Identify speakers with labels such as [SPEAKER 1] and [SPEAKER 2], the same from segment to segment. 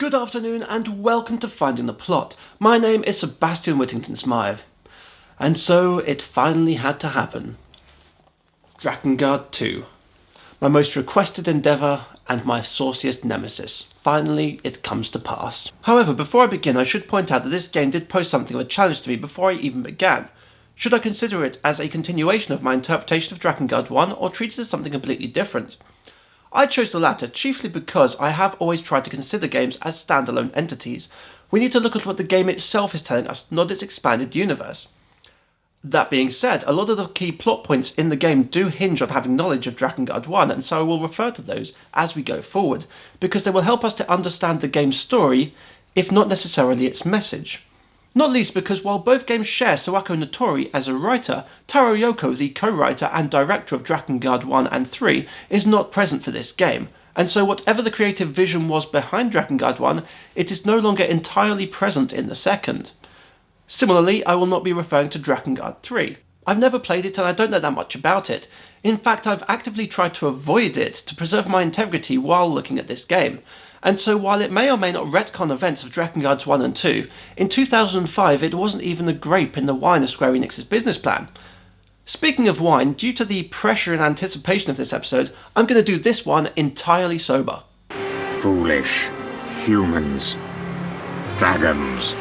[SPEAKER 1] Good afternoon and welcome to Finding the Plot. My name is Sebastian Whittington-Smythe. And so it finally had to happen. Drakengard 2. My most requested endeavour and my sauciest nemesis. Finally, it comes to pass. However, before I begin, I should point out that this game did pose something of a challenge to me before I even began. Should I consider it as a continuation of my interpretation of Drakengard 1 or treat it as something completely different? I chose the latter chiefly because I have always tried to consider games as standalone entities. We need to look at what the game itself is telling us, not its expanded universe. That being said, a lot of the key plot points in the game do hinge on having knowledge of Drakengard 1, and so I will refer to those as we go forward, because they will help us to understand the game's story, if not necessarily its message. Not least because while both games share Sawako Notori as a writer, Taro Yoko, the co-writer and director of Drakengard 1 and 3, is not present for this game, and so whatever the creative vision was behind Drakengard 1, it is no longer entirely present in the second. Similarly, I will not be referring to Drakengard 3. I've never played it and I don't know that much about it. In fact, I've actively tried to avoid it to preserve my integrity while looking at this game. And so while it may or may not retcon events of Drakengards 1 and 2, in 2005 it wasn't even a grape in the wine of Square Enix's business plan. Speaking of wine, due to the pressure and anticipation of this episode, I'm going to do this one entirely sober.
[SPEAKER 2] Foolish humans. Dragons.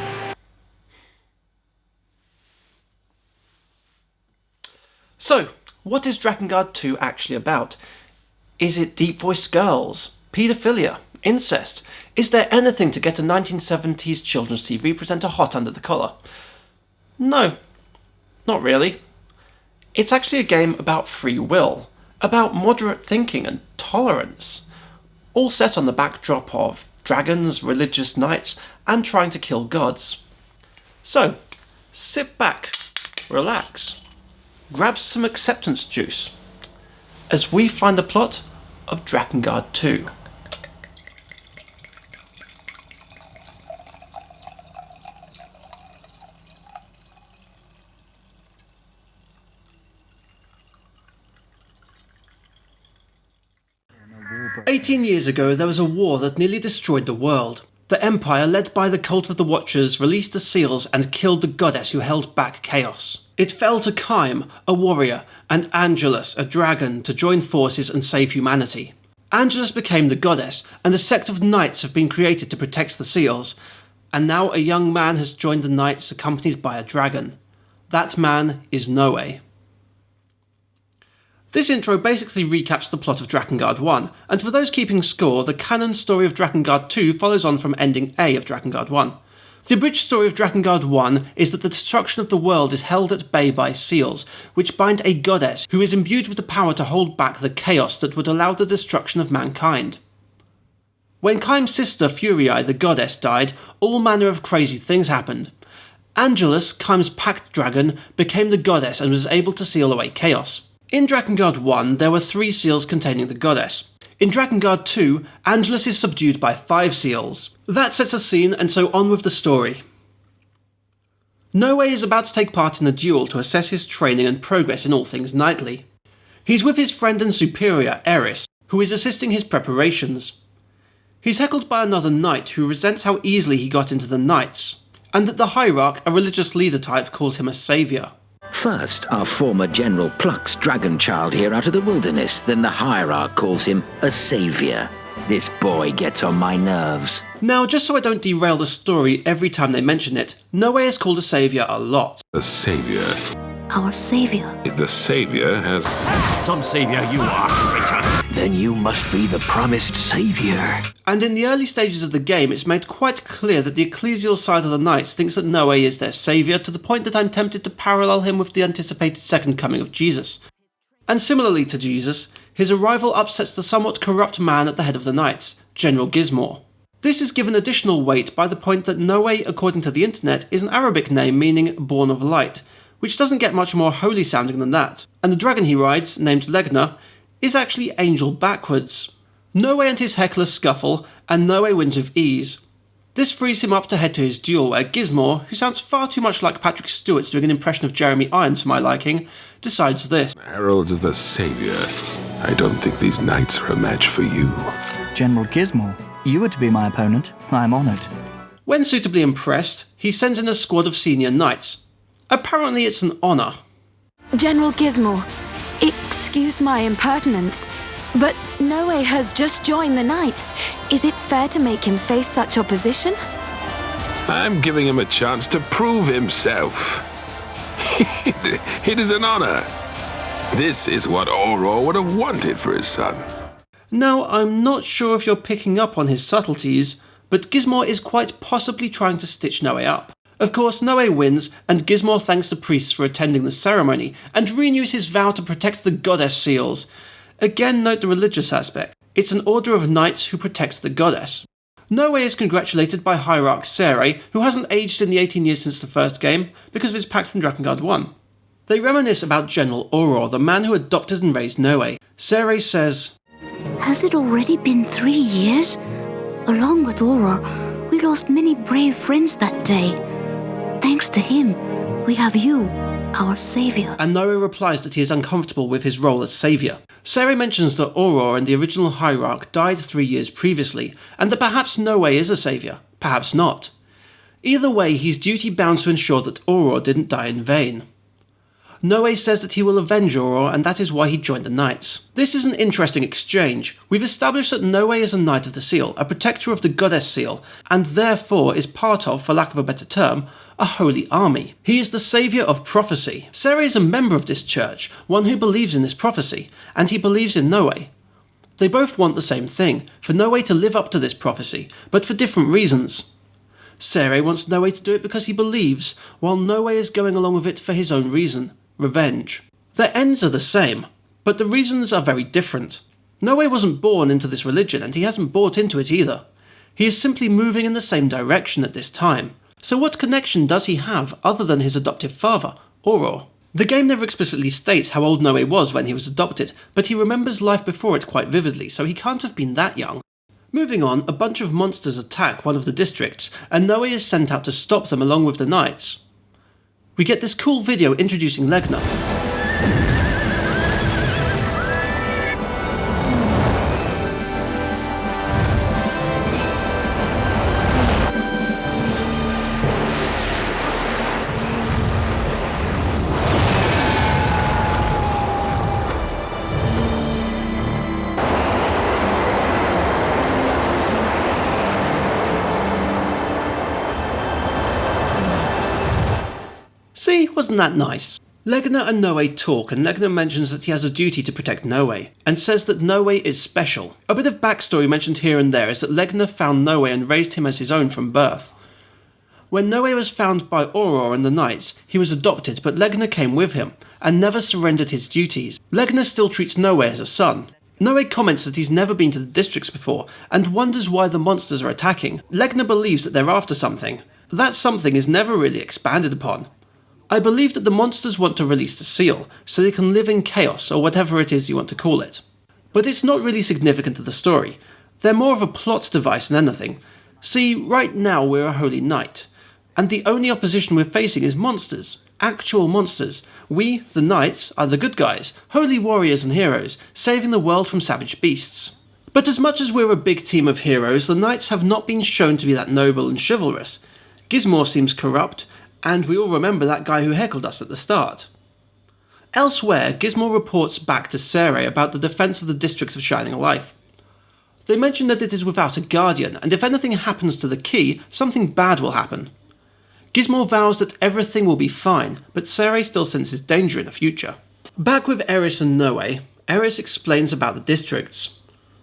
[SPEAKER 1] So, what is Drakengard 2 actually about? Is it deep-voiced girls? Paedophilia? Incest? Is there anything to get a 1970s children's TV presenter hot under the collar? No, not really. It's actually a game about free will, about moderate thinking and tolerance, all set on the backdrop of dragons, religious knights, and trying to kill gods. So, sit back, relax, grab some acceptance juice, as we find the plot of Drakengard 2. "18 years ago, there was a war that nearly destroyed the world. The Empire, led by the Cult of the Watchers, released the seals and killed the goddess who held back chaos. It fell to Kaim, a warrior, and Angelus, a dragon, to join forces and save humanity. Angelus became the goddess, and a sect of knights have been created to protect the seals, and now a young man has joined the knights accompanied by a dragon. That man is Noe." This intro basically recaps the plot of Drakengard 1, and for those keeping score, the canon story of Drakengard 2 follows on from ending A of Drakengard 1. The abridged story of Drakengard 1 is that the destruction of the world is held at bay by seals, which bind a goddess who is imbued with the power to hold back the chaos that would allow the destruction of mankind. When Kaim's sister Furiae, the goddess, died, all manner of crazy things happened. Angelus, Kaim's pact dragon, became the goddess and was able to seal away chaos. In Drakengard 1, there were 3 seals containing the goddess. In Drakengard 2, Angelus is subdued by 5 seals. That sets a scene, and so on with the story. Noe is about to take part in a duel to assess his training and progress in all things knightly. He's with his friend and superior, Eris, who is assisting his preparations. He's heckled by another knight who resents how easily he got into the knights, and that the hierarch, a religious leader type, calls him a saviour.
[SPEAKER 3] First, our former general plucks Dragonchild here out of the wilderness, then the hierarch calls him a saviour. This boy gets on my nerves.
[SPEAKER 1] Now, just so I don't derail the story every time they mention it, Noe is called a saviour a lot.
[SPEAKER 4] A savior.
[SPEAKER 5] Our savior.
[SPEAKER 4] If the savior has...
[SPEAKER 2] Some savior you are, traitor.
[SPEAKER 3] Then you must be the promised saviour.
[SPEAKER 1] And in the early stages of the game, it's made quite clear that the ecclesial side of the knights thinks that Noe is their saviour, to the point that I'm tempted to parallel him with the anticipated second coming of Jesus. And similarly to Jesus, his arrival upsets the somewhat corrupt man at the head of the knights, General Gizmor. This is given additional weight by the point that Noe, according to the internet, is an Arabic name meaning born of light, which doesn't get much more holy sounding than that. And the dragon he rides, named Legna, is actually angel backwards. Noe and his heckler scuffle, and Noe wins with ease. This frees him up to head to his duel, where Gizmor, who sounds far too much like Patrick Stewart doing an impression of Jeremy Irons for my liking, decides this.
[SPEAKER 4] Harold is the savior. I don't think these knights are a match for you.
[SPEAKER 6] General Gizmor, you were to be my opponent, I'm honoured.
[SPEAKER 1] When suitably impressed, he sends in a squad of senior knights. Apparently it's an honour.
[SPEAKER 7] General Gizmo, excuse my impertinence, but Noe has just joined the Knights. Is it fair to make him face such opposition?
[SPEAKER 4] I'm giving him a chance to prove himself. It is an honor. This is what Auror would have wanted for his son.
[SPEAKER 1] Now, I'm not sure if you're picking up on his subtleties, but Gizmo is quite possibly trying to stitch Noe up. Of course, Noe wins, and Gizmo thanks the priests for attending the ceremony, and renews his vow to protect the goddess seals. Again, note the religious aspect. It's an order of knights who protect the goddess. Noe is congratulated by Hierarch Sere, who hasn't aged in the 18 years since the first game, because of his pact from Drakengard 1. They reminisce about General Auror, the man who adopted and raised Noe. Sere says,
[SPEAKER 5] Has it already been 3 years? Along with Auror, we lost many brave friends that day. Thanks to him, we have you, our saviour.
[SPEAKER 1] And Noe replies that he is uncomfortable with his role as saviour. Sere mentions that Auror and the original Hierarch died 3 years previously, and that perhaps Noe is a saviour, perhaps not. Either way, he's duty-bound to ensure that Auror didn't die in vain. Noe says that he will avenge Auror, and that is why he joined the Knights. This is an interesting exchange. We've established that Noe is a Knight of the Seal, a protector of the Goddess Seal, and therefore is part of, for lack of a better term, a holy army. He is the saviour of prophecy. Sere is a member of this church, one who believes in this prophecy, and he believes in Noe. They both want the same thing, for Noe to live up to this prophecy, but for different reasons. Sere wants Noe to do it because he believes, while Noe is going along with it for his own reason. Revenge. Their ends are the same, but the reasons are very different. Noe wasn't born into this religion, and he hasn't bought into it either. He is simply moving in the same direction at this time. So what connection does he have other than his adoptive father, Auror? The game never explicitly states how old Noe was when he was adopted, but he remembers life before it quite vividly, so he can't have been that young. Moving on, a bunch of monsters attack one of the districts, and Noe is sent out to stop them along with the knights. We get this cool video introducing Legna. See, wasn't that nice? Legna and Noe talk, and Legna mentions that he has a duty to protect Noe, and says that Noe is special. A bit of backstory mentioned here and there is that Legna found Noe and raised him as his own from birth. When Noe was found by Auror and the Knights, he was adopted, but Legna came with him, and never surrendered his duties. Legna still treats Noe as a son. Noe comments that he's never been to the districts before, and wonders why the monsters are attacking. Legna believes that they're after something. That something is never really expanded upon. I believe that the monsters want to release the seal, so they can live in chaos, or whatever it is you want to call it. But it's not really significant to the story. They're more of a plot device than anything. See, right now we're a holy knight, and the only opposition we're facing is monsters. Actual monsters. We, the knights, are the good guys, holy warriors and heroes, saving the world from savage beasts. But as much as we're a big team of heroes, the knights have not been shown to be that noble and chivalrous. Gizmo seems corrupt, and we all remember that guy who heckled us at the start. Elsewhere, Gizmo reports back to Sere about the defence of the districts of Shining Life. They mention that it is without a guardian, and if anything happens to the key, something bad will happen. Gizmo vows that everything will be fine, but Sere still senses danger in the future. Back with Eris and Noe, Eris explains about the districts.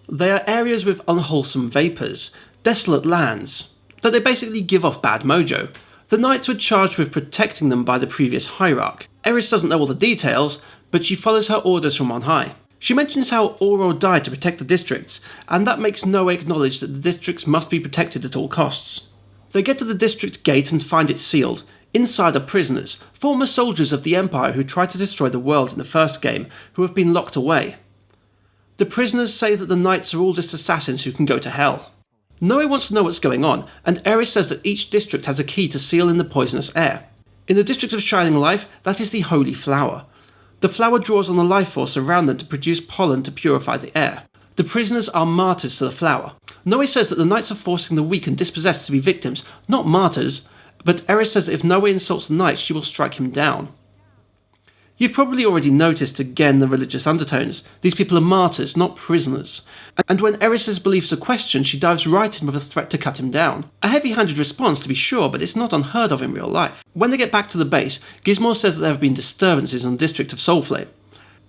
[SPEAKER 1] They are areas with unwholesome vapours, desolate lands, that they basically give off bad mojo. The knights were charged with protecting them by the previous hierarch. Eris doesn't know all the details, but she follows her orders from on high. She mentions how Auror died to protect the districts, and that makes Noe acknowledge that the districts must be protected at all costs. They get to the district gate and find it sealed. Inside are prisoners, former soldiers of the Empire who tried to destroy the world in the first game, who have been locked away. The prisoners say that the knights are all just assassins who can go to hell. Noe wants to know what's going on, and Eris says that each district has a key to seal in the poisonous air. In the district of Shining Life, that is the Holy Flower. The flower draws on the life force around them to produce pollen to purify the air. The prisoners are martyrs to the flower. Noe says that the knights are forcing the weak and dispossessed to be victims, not martyrs, but Eris says that if Noe insults the knights, she will strike him down. You've probably already noticed again the religious undertones. These people are martyrs, not prisoners. And when Eris's beliefs are questioned, she dives right in with a threat to cut him down. A heavy-handed response, to be sure, but it's not unheard of in real life. When they get back to the base, Gizmo says that there have been disturbances in the district of Soulflame.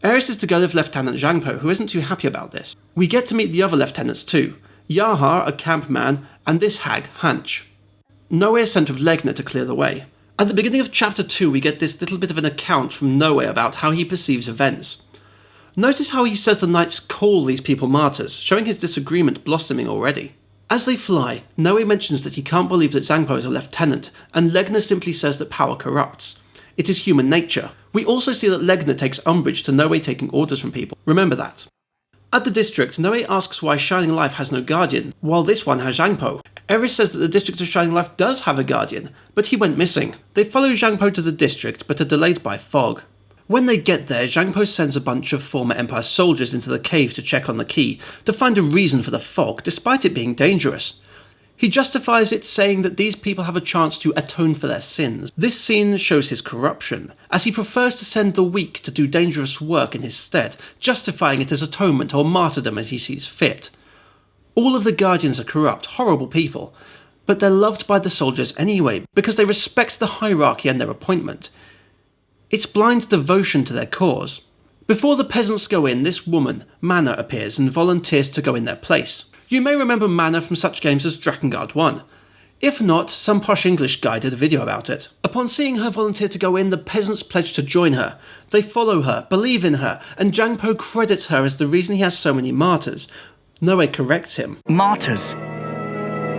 [SPEAKER 1] Eris is to go with Lieutenant Zhang Po, who isn't too happy about this. We get to meet the other lieutenants too. Yahar, a camp man, and this hag, Hanch. Noe is sent with Legna to clear the way. At the beginning of chapter 2, we get this little bit of an account from Noe about how he perceives events. Notice how he says the knights call these people martyrs, showing his disagreement blossoming already. As they fly, Noe mentions that he can't believe that Zhang Po is a lieutenant, and Legna simply says that power corrupts. It is human nature. We also see that Legna takes umbrage to Noe taking orders from people. Remember that. At the district, Noe asks why Shining Life has no guardian, while this one has Zhang Po. Eris says that the district of Shining Life does have a guardian, but he went missing. They follow Zhang Po to the district, but are delayed by fog. When they get there, Zhang Po sends a bunch of former Empire soldiers into the cave to check on the key, to find a reason for the fog, despite it being dangerous. He justifies it, saying that these people have a chance to atone for their sins. This scene shows his corruption, as he prefers to send the weak to do dangerous work in his stead, justifying it as atonement or martyrdom as he sees fit. All of the Guardians are corrupt, horrible people, but they're loved by the soldiers anyway, because they respect the hierarchy and their appointment. It's blind devotion to their cause. Before the peasants go in, this woman, Mana, appears and volunteers to go in their place. You may remember Mana from such games as Drakengard 1. If not, some posh English guy did a video about it. Upon seeing her volunteer to go in, the peasants pledge to join her. They follow her, believe in her, and Zhang Po credits her as the reason he has so many martyrs. Noe corrects him.
[SPEAKER 6] Martyrs?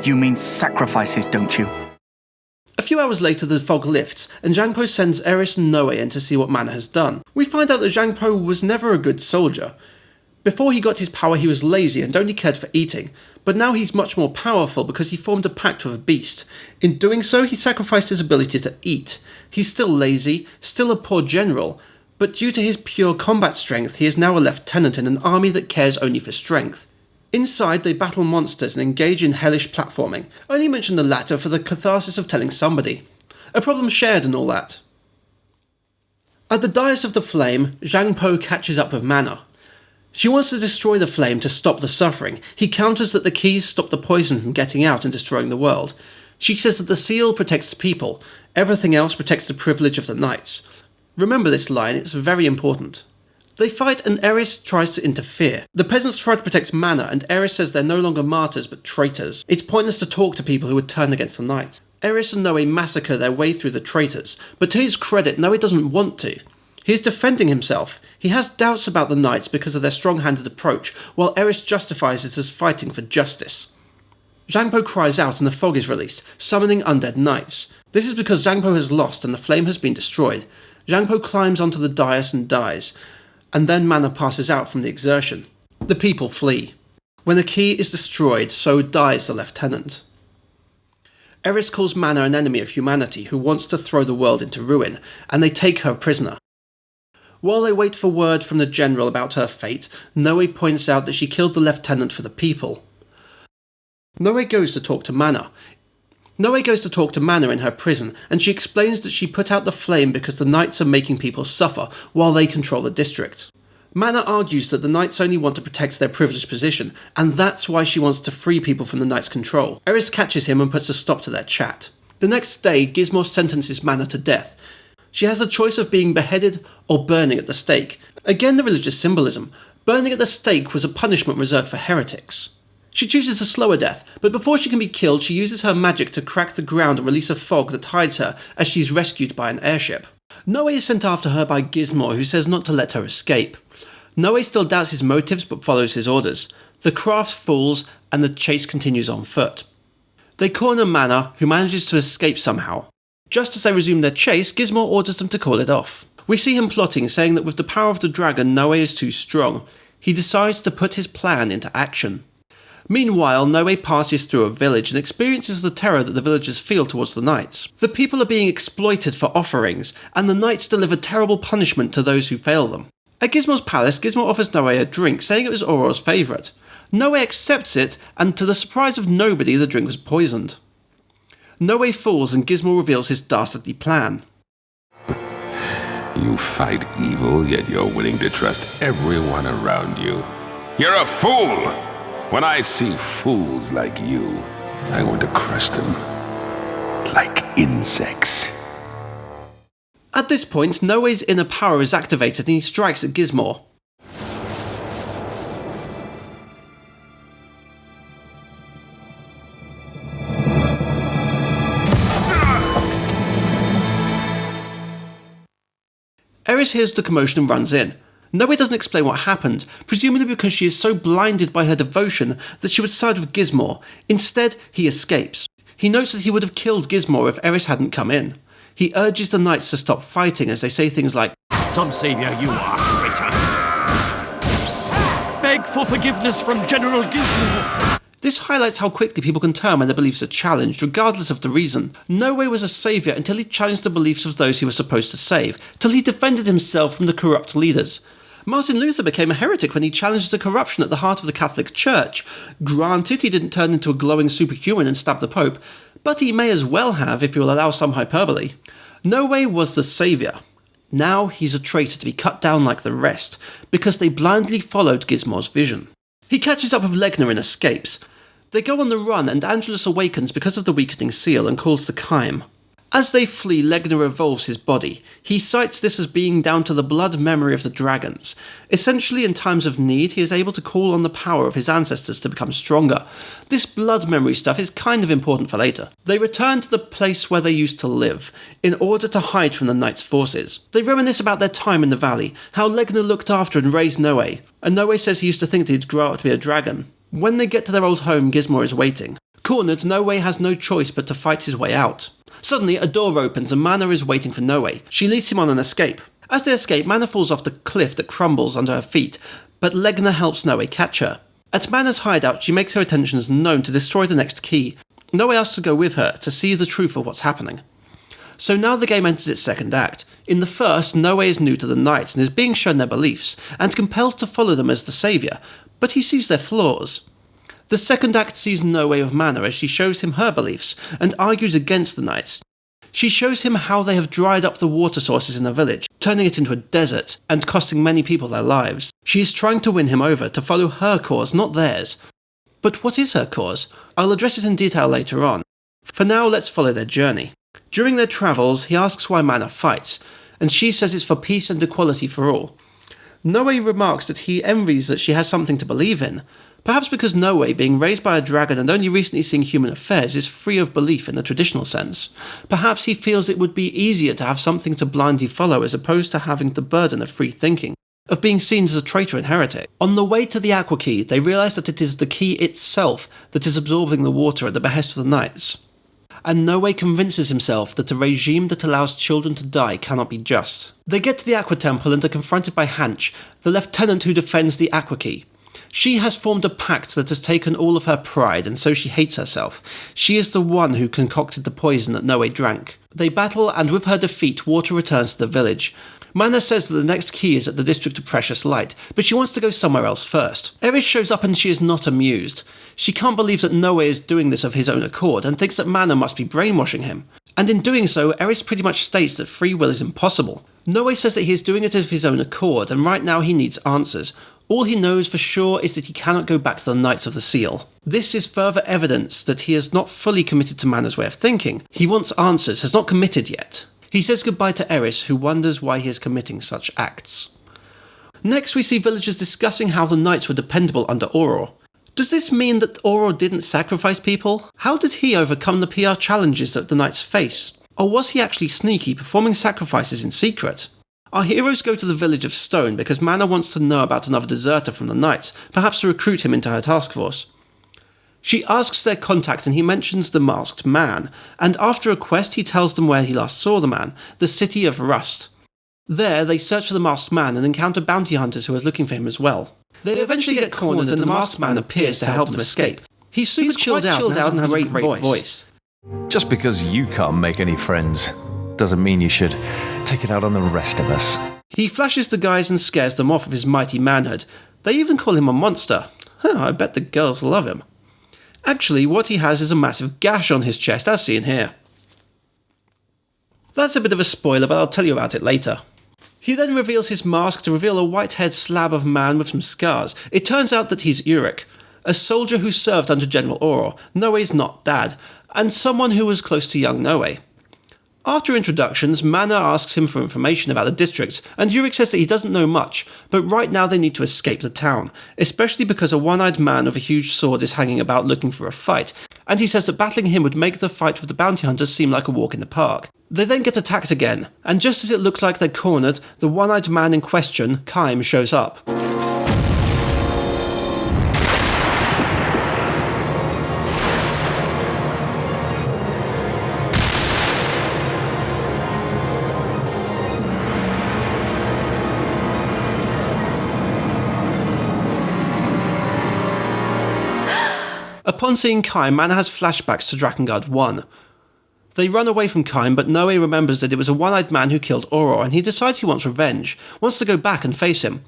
[SPEAKER 6] You mean sacrifices, don't you?
[SPEAKER 1] A few hours later, the fog lifts, and Zhang Po sends Eris and Noe in to see what Mana has done. We find out that Zhang Po was never a good soldier. Before he got his power, he was lazy and only cared for eating, but now he's much more powerful because he formed a pact with a beast. In doing so, he sacrificed his ability to eat. He's still lazy, still a poor general, but due to his pure combat strength, he is now a lieutenant in an army that cares only for strength. Inside, they battle monsters and engage in hellish platforming. I only mention the latter for the catharsis of telling somebody. A problem shared and all that. At the dais of the flame, Zhang Po catches up with Mana. She wants to destroy the flame to stop the suffering. He counters that the keys stop the poison from getting out and destroying the world. She says that the seal protects people. Everything else protects the privilege of the knights. Remember this line, it's very important. They fight and Eris tries to interfere. The peasants try to protect Mana and Eris says they're no longer martyrs but traitors. It's pointless to talk to people who would turn against the knights. Eris and Noe massacre their way through the traitors, but to his credit, Noe doesn't want to. He is defending himself. He has doubts about the knights because of their strong-handed approach, while Eris justifies it as fighting for justice. Zhang Po cries out and the fog is released, summoning undead knights. This is because Zhang Po has lost and the flame has been destroyed. Zhang Po climbs onto the dais and dies, and then Mana passes out from the exertion. The people flee. When the key is destroyed, so dies the lieutenant. Eris calls Mana an enemy of humanity who wants to throw the world into ruin, and they take her prisoner. While they wait for word from the general about her fate, Noe points out that she killed the lieutenant for the people. Noe goes to talk to Mana in her prison, and she explains that she put out the flame because the knights are making people suffer while they control the district. Mana argues that the knights only want to protect their privileged position, and that's why she wants to free people from the knights' control. Eris catches him and puts a stop to their chat. The next day, Gizmo sentences Mana to death. She has the choice of being beheaded or burning at the stake. Again, the religious symbolism. Burning at the stake was a punishment reserved for heretics. She chooses a slower death, but before she can be killed, she uses her magic to crack the ground and release a fog that hides her as she is rescued by an airship. Noe is sent after her by Gizmo, who says not to let her escape. Noe still doubts his motives but follows his orders. The craft falls and the chase continues on foot. They corner Mana, who manages to escape somehow. Just as they resume their chase, Gizmo orders them to call it off. We see him plotting, saying that with the power of the dragon, Noe is too strong. He decides to put his plan into action. Meanwhile, Noe passes through a village and experiences the terror that the villagers feel towards the knights. The people are being exploited for offerings, and the knights deliver terrible punishment to those who fail them. At Gizmo's palace, Gizmo offers Noe a drink, saying it was Auror's favourite. Noe accepts it, and to the surprise of nobody, the drink was poisoned. Noe falls and Gizmo reveals his dastardly plan.
[SPEAKER 4] You fight evil, yet you're willing to trust everyone around you. You're a fool! When I see fools like you, I want to crush them like insects.
[SPEAKER 1] At this point, Noe's inner power is activated and he strikes at Gizmo. Eris hears the commotion and runs in. Noe doesn't explain what happened, presumably because she is so blinded by her devotion that she would side with Gizmo. Instead, he escapes. He notes that he would have killed Gizmo if Eris hadn't come in. He urges the knights to stop fighting as they say things like,
[SPEAKER 2] Some savior you are, traitor. Beg for forgiveness from General Gizmo.
[SPEAKER 1] This highlights how quickly people can turn when their beliefs are challenged, regardless of the reason. Noe was a saviour until he challenged the beliefs of those he was supposed to save, till he defended himself from the corrupt leaders. Martin Luther became a heretic when he challenged the corruption at the heart of the Catholic Church. Granted, he didn't turn into a glowing superhuman and stab the Pope, but he may as well have if you will allow some hyperbole. Noe was the saviour. Now he's a traitor to be cut down like the rest, because they blindly followed Gizmo's vision. He catches up with Legna and escapes. They go on the run and Angelus awakens because of the weakening seal and calls the Kime. As they flee, Legna evolves his body. He cites this as being down to the blood memory of the dragons. Essentially, in times of need, he is able to call on the power of his ancestors to become stronger. This blood memory stuff is kind of important for later. They return to the place where they used to live, in order to hide from the Knights' forces. They reminisce about their time in the valley, how Legna looked after and raised Noe, and Noe says he used to think that he'd grow up to be a dragon. When they get to their old home, Gizmo is waiting. Cornered, Noe has no choice but to fight his way out. Suddenly, a door opens and Mana is waiting for Noe. She leads him on an escape. As they escape, Mana falls off the cliff that crumbles under her feet, but Legna helps Noe catch her. At Mana's hideout, she makes her intentions known to destroy the next key. Noe asks to go with her to see the truth of what's happening. So now the game enters its second act. In the first, Noe is new to the Knights and is being shown their beliefs, and compelled to follow them as the saviour, but he sees their flaws. The second act sees Noe of Mana as she shows him her beliefs, and argues against the Knights. She shows him how they have dried up the water sources in the village, turning it into a desert, and costing many people their lives. She is trying to win him over to follow her cause, not theirs. But what is her cause? I'll address it in detail later on. For now, let's follow their journey. During their travels, he asks why Mana fights, and she says it's for peace and equality for all. Noe remarks that he envies that she has something to believe in. Perhaps because Noe, being raised by a dragon and only recently seeing human affairs, is free of belief in the traditional sense. Perhaps he feels it would be easier to have something to blindly follow as opposed to having the burden of free thinking, of being seen as a traitor and heretic. On the way to the Aqua Key, they realise that it is the key itself that is absorbing the water at the behest of the Knights. And Noe convinces himself that a regime that allows children to die cannot be just. They get to the Aqua Temple and are confronted by Hanch, the lieutenant who defends the Aqua Key. She has formed a pact that has taken all of her pride, and so she hates herself. She is the one who concocted the poison that Noe drank. They battle, and with her defeat, water returns to the village. Mana says that the next key is at the District of Precious Light, but she wants to go somewhere else first. Eris shows up and she is not amused. She can't believe that Noe is doing this of his own accord, and thinks that Mana must be brainwashing him. And in doing so, Eris pretty much states that free will is impossible. Noe says that he is doing it of his own accord, and right now he needs answers. All he knows for sure is that he cannot go back to the Knights of the Seal. This is further evidence that he is not fully committed to Mana's way of thinking. He wants answers, has not committed yet. He says goodbye to Eris, who wonders why he is committing such acts. Next, we see villagers discussing how the Knights were dependable under Auror. Does this mean that Auror didn't sacrifice people? How did he overcome the PR challenges that the Knights face? Or was he actually sneaky, performing sacrifices in secret? Our heroes go to the village of Stone because Mana wants to know about another deserter from the Knights, perhaps to recruit him into her task force. She asks their contact and he mentions the masked man, and after a quest he tells them where he last saw the man, the city of Rust. There they search for the masked man and encounter bounty hunters who are looking for him as well. They eventually get cornered and the masked man appears to help them escape. He's super chilled out and has a great voice.
[SPEAKER 8] Just because you can't make any friends doesn't mean you should take it out on the rest of us.
[SPEAKER 1] He flashes the guys and scares them off with his mighty manhood. They even call him a monster. I bet the girls love him. Actually, what he has is a massive gash on his chest, as seen here. That's a bit of a spoiler, but I'll tell you about it later. He then reveals his mask to reveal a white-haired slab of man with some scars. It turns out that he's Uruk, a soldier who served under General Auror, Noe's not dad, and someone who was close to young Noe. After introductions, Mana asks him for information about the districts, and Uruk says that he doesn't know much, but right now they need to escape the town, especially because a one-eyed man with a huge sword is hanging about looking for a fight, and he says that battling him would make the fight with the bounty hunters seem like a walk in the park. They then get attacked again, and just as it looks like they're cornered, the one-eyed man in question, Kaim, shows up. Upon seeing Kaim, Mana has flashbacks to Drakengard 1. They run away from Kaim, but Noe remembers that it was a one-eyed man who killed Auror, and he decides he wants revenge, wants to go back and face him.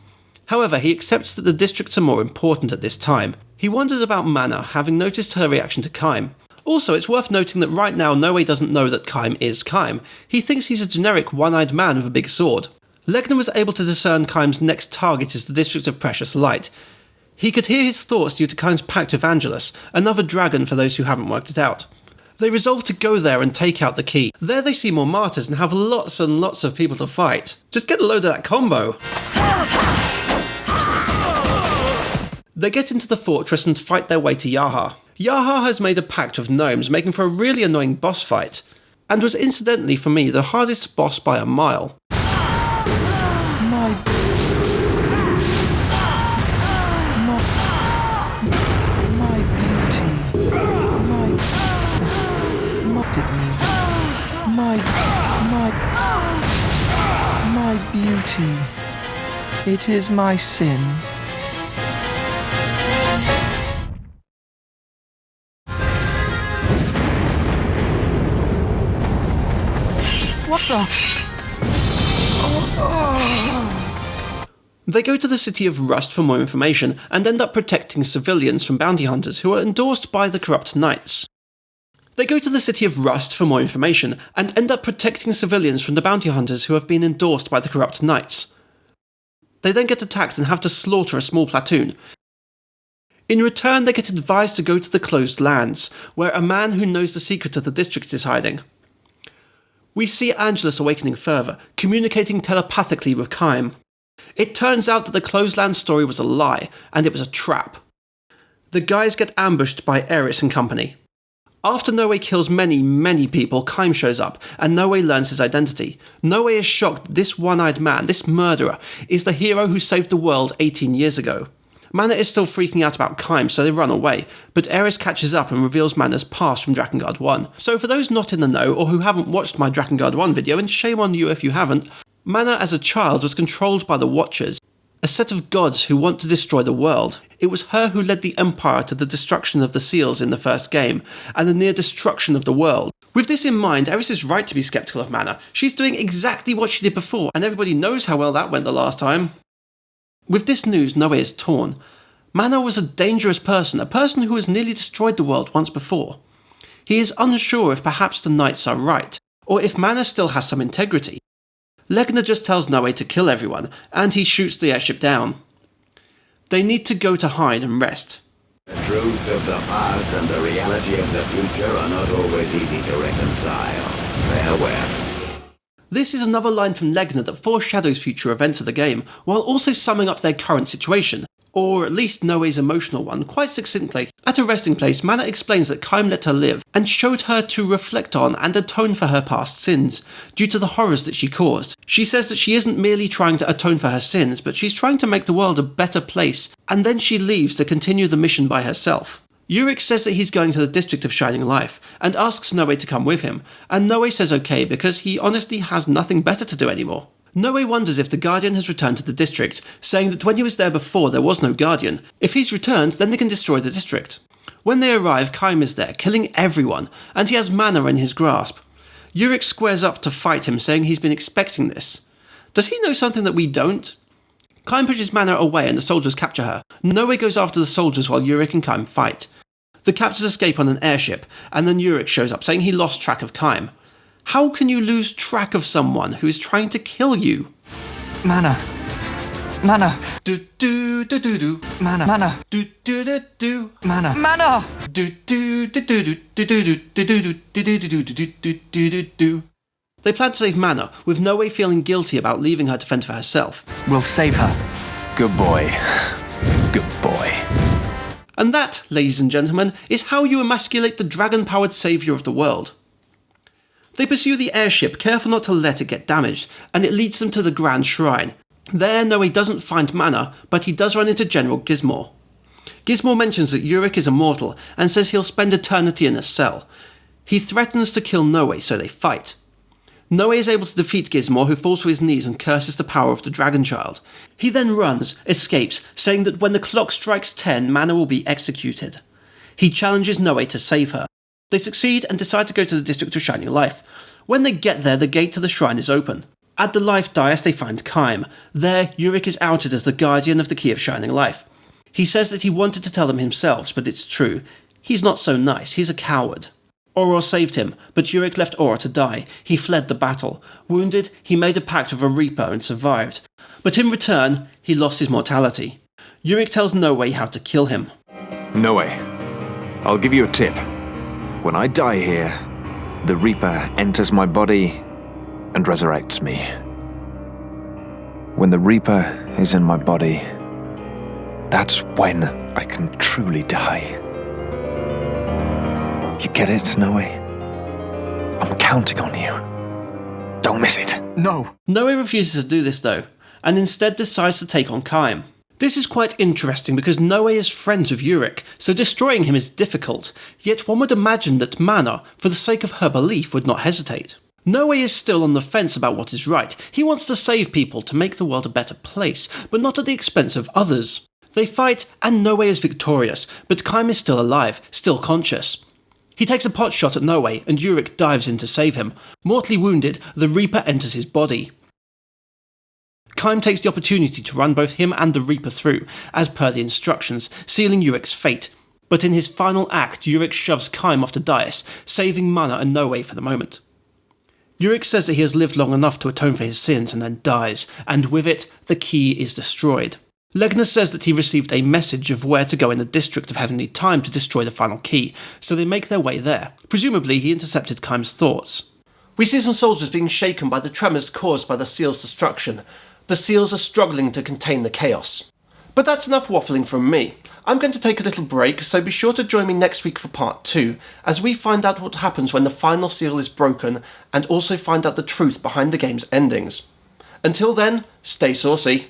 [SPEAKER 1] However, he accepts that the districts are more important at this time. He wonders about Mana, having noticed her reaction to Kaim. Also, it's worth noting that right now Noe doesn't know that Kaim is Kaim. He thinks he's a generic one-eyed man with a big sword. Legna was able to discern Kaim's next target is the District of Precious Light. He could hear his thoughts due to Kaim's pact with Angelus, another dragon for those who haven't worked it out. They resolve to go there and take out the key. There they see more martyrs and have lots and lots of people to fight. Just get a load of that combo. They get into the fortress and fight their way to Yaha. Yaha has made a pact with gnomes, making for a really annoying boss fight, and was incidentally for me the hardest boss by a mile.
[SPEAKER 8] My beauty. It is my sin. What the?
[SPEAKER 1] They go to the city of Rust for more information and end up protecting civilians from bounty hunters who are endorsed by the corrupt knights. They go to the city of Rust for more information and end up protecting civilians from the bounty hunters who have been endorsed by the corrupt knights. They then get attacked and have to slaughter a small platoon. In return, they get advised to go to the closed lands, where a man who knows the secret of the district is hiding. We see Angelus awakening further, communicating telepathically with Kaim. It turns out that the closed land story was a lie, and it was a trap. The guys get ambushed by Eris and company. After Noe kills many people, Kaim shows up, and Noe learns his identity. Noe is shocked that this one-eyed man, this murderer, is the hero who saved the world 18 years ago. Mana is still freaking out about Kaim, so they run away, but Eris catches up and reveals Mana's past from Drakengard 1. So for those not in the know, or who haven't watched my Drakengard 1 video, and shame on you if you haven't, Mana as a child was controlled by the Watchers, a set of gods who want to destroy the world. It was her who led the Empire to the destruction of the seals in the first game, and the near destruction of the world. With this in mind, Eris is right to be skeptical of Mana. She's doing exactly what she did before, and everybody knows how well that went the last time. With this news, Noe is torn. Mana was a dangerous person, a person who has nearly destroyed the world once before. He is unsure if perhaps the knights are right, or if Mana still has some integrity. Legna just tells Noe to kill everyone, and he shoots the airship down. They need to go to hide and rest.
[SPEAKER 9] The truth of the past and the reality of the future are not always easy to reconcile. Farewell.
[SPEAKER 1] This is another line from Legna that foreshadows future events of the game, while also summing up their current situation, or at least Noe's emotional one, quite succinctly. At a resting place, Mana explains that Kaim let her live, and showed her to reflect on and atone for her past sins, due to the horrors that she caused. She says that she isn't merely trying to atone for her sins, but she's trying to make the world a better place, and then she leaves to continue the mission by herself. Uruk says that he's going to the District of Shining Life, and asks Noe to come with him, and Noe says okay because he honestly has nothing better to do anymore. Noe wonders if the Guardian has returned to the district, saying that when he was there before there was no Guardian. If he's returned, then they can destroy the district. When they arrive, Kaim is there, killing everyone, and he has Mana in his grasp. Uruk squares up to fight him, saying he's been expecting this. Does he know something that we don't? Kaim pushes Mana away and the soldiers capture her. Noe goes after the soldiers while Yurik and Kaim fight. The captors escape on an airship, and then Yurik shows up saying he lost track of Kaim. How can you lose track of someone who is trying to kill you?
[SPEAKER 6] Mana. Mana.
[SPEAKER 1] Do do do do do.
[SPEAKER 6] Mana. Mana.
[SPEAKER 1] Do do do do.
[SPEAKER 6] Mana. Mana.
[SPEAKER 1] Do do do do do do do do do do do do do do. They plan to save Mana, with Noe feeling guilty about leaving her to fend for herself.
[SPEAKER 6] We'll save her.
[SPEAKER 2] Good boy. Good boy.
[SPEAKER 1] And that, ladies and gentlemen, is how you emasculate the dragon-powered saviour of the world. They pursue the airship, careful not to let it get damaged, and it leads them to the Grand Shrine. There, Noe doesn't find Mana, but he does run into General Gizmo. Gizmo mentions that Yurik is immortal, and says he'll spend eternity in a cell. He threatens to kill Noe, so they fight. Noe is able to defeat Gizmo, who falls to his knees and curses the power of the Dragon Child. He then runs, escapes, saying that when the clock strikes 10, Mana will be executed. He challenges Noe to save her. They succeed and decide to go to the District of Shining Life. When they get there, the gate to the shrine is open. At the Life Dais, they find Kaim. There, Yurik is outed as the guardian of the Key of Shining Life. He says that he wanted to tell them himself, but it's true. He's not so nice, he's a coward. Auror saved him, but Yurik left Auror to die. He fled the battle. Wounded, he made a pact with a Reaper and survived. But in return, he lost his mortality. Yurik tells Noe how to kill him.
[SPEAKER 10] Noe, I'll give you a tip. When I die here, the Reaper enters my body and resurrects me. When the Reaper is in my body, that's when I can truly die. You get it, Noe? I'm counting on you. Don't miss it.
[SPEAKER 6] No.
[SPEAKER 1] Noe refuses to do this though, and instead decides to take on Kaim. This is quite interesting because Noe is friends with Yurik, so destroying him is difficult, yet one would imagine that Mana, for the sake of her belief, would not hesitate. Noe is still on the fence about what is right. He wants to save people to make the world a better place, but not at the expense of others. They fight, and Noe is victorious, but Kaim is still alive, still conscious. He takes a pot shot at Noe, and Yurik dives in to save him. Mortally wounded, the Reaper enters his body. Kaim takes the opportunity to run both him and the Reaper through, as per the instructions, sealing Yurik's fate. But in his final act, Yurik shoves Kaim off the dais, saving Mana and Noe for the moment. Yurik says that he has lived long enough to atone for his sins and then dies, and with it, the key is destroyed. Legna says that he received a message of where to go in the District of Heavenly Time to destroy the final key, so they make their way there. Presumably, he intercepted Kaim's thoughts. We see some soldiers being shaken by the tremors caused by the seal's destruction. The seals are struggling to contain the chaos. But that's enough waffling from me. I'm going to take a little break, so be sure to join me next week for part 2, as we find out what happens when the final seal is broken, and also find out the truth behind the game's endings. Until then, stay saucy.